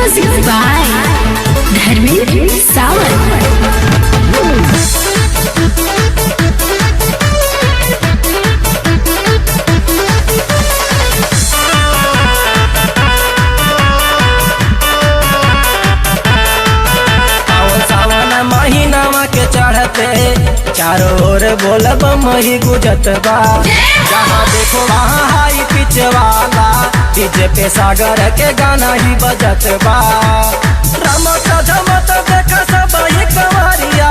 Music by Dharmendra Sawant। के चढ़ते चारों ओर बोलब मही गुजत बा। जहाँ देखो वहाँ हाई पिच वाला डीजे पे सागर के गाना ही बजत बा। रमत झमत देख सब ही कंवरिया,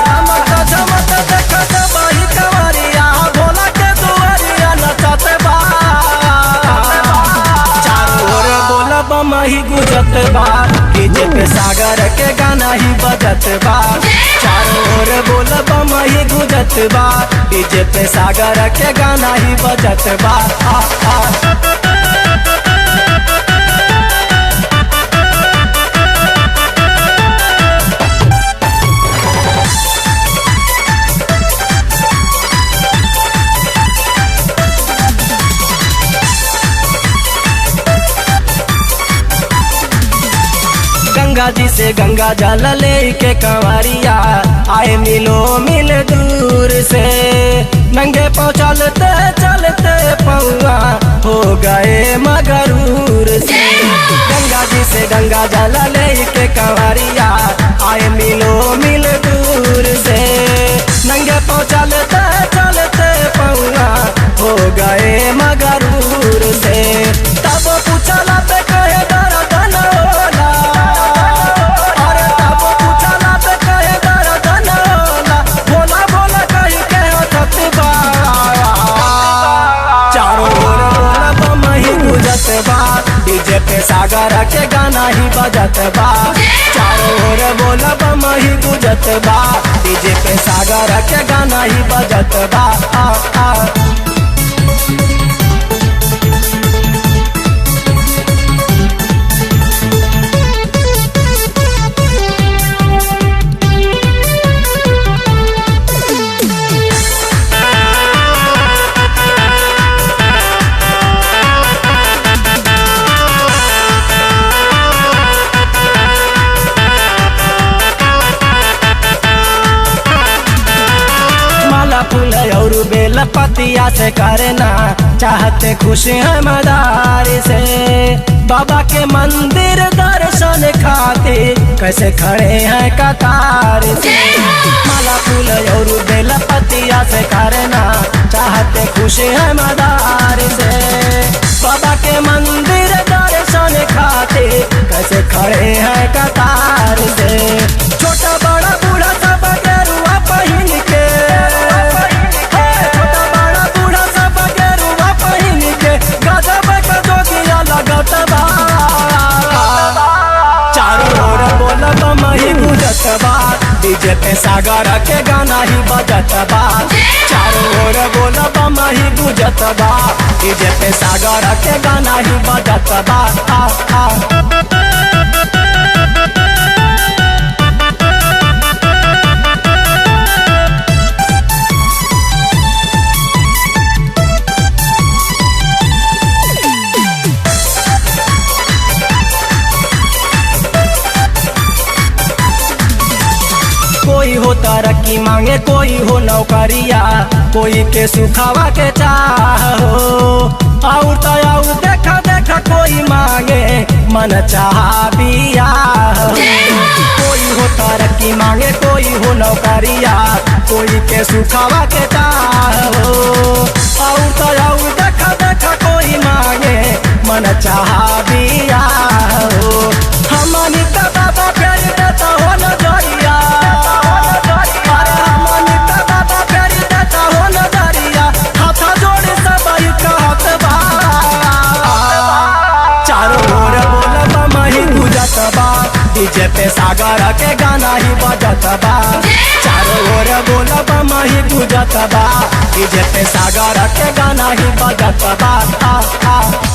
रमत झमत देख सब ही कंवरिया, भोला के दुआरिया नचत बा। चारों ओर बोलब मही गुजत बा, डीजे पे सागर के गाना ही बजत बा। चारों ओर बोलब मही गुजत बा, डीजे पे सागर के गाना ही बजत बा। गंगा जी से गंगा जल ले के कंवरिया आए मिलो मिल दूर से। नंगे पाँव चलते चलते पौआ हो गए मगरूर से। गंगा जी से गंगा जल ले के कंवरिया आए मिलो मिल दूर से। नंगे पाँव चलते चलते पौआ हो गए मगरूर से। तब पूछला पे कहे दर्द न होला, डीजे पे सागर के गाना ही बजत बा। चारों ओर बोलब मही गुजत बा, डीजे पे सागर के गाना ही बजत बा। फूल और बेल पतिया से करना चाहते खुशी है मदार से। बाबा के मंदिर दर्शन खातिर कैसे खड़े हैं कतार से। माला फूल और बेल पतिया से करना चाहते खुशी है मदार से। बाबा के मंदिर दर्शन खातिर कैसे खड़े हैं कतार से। छोटा बड़ा बूढ़ा सब गेरुआ पहन के, डीजे पे सागर के गाना ही बजत बा। चारों ओर बोलब मही गुजत बा, डीजे पे सागर के गाना ही बजत बा। कोई हो तरक्की मांगे, कोई हो नौकरिया, कोई के सुखावा के चाहो। और तो और देखा देखा कोई मांगे मन चाह बियाह। कोई हो तरक्की मांगे, कोई हो नौकरिया, कोई के सुखावा के चाहो। और तो और देखा देखा कोई मांगे मन चाह बियाह। हमनी का बाबा प्यार देता हो नजरिया, डीजे पे सागर के गाना ही बजत बा। चारों ओर बोलब मही गुजत बा, डीजे पे सागर के गाना ही बजत बा।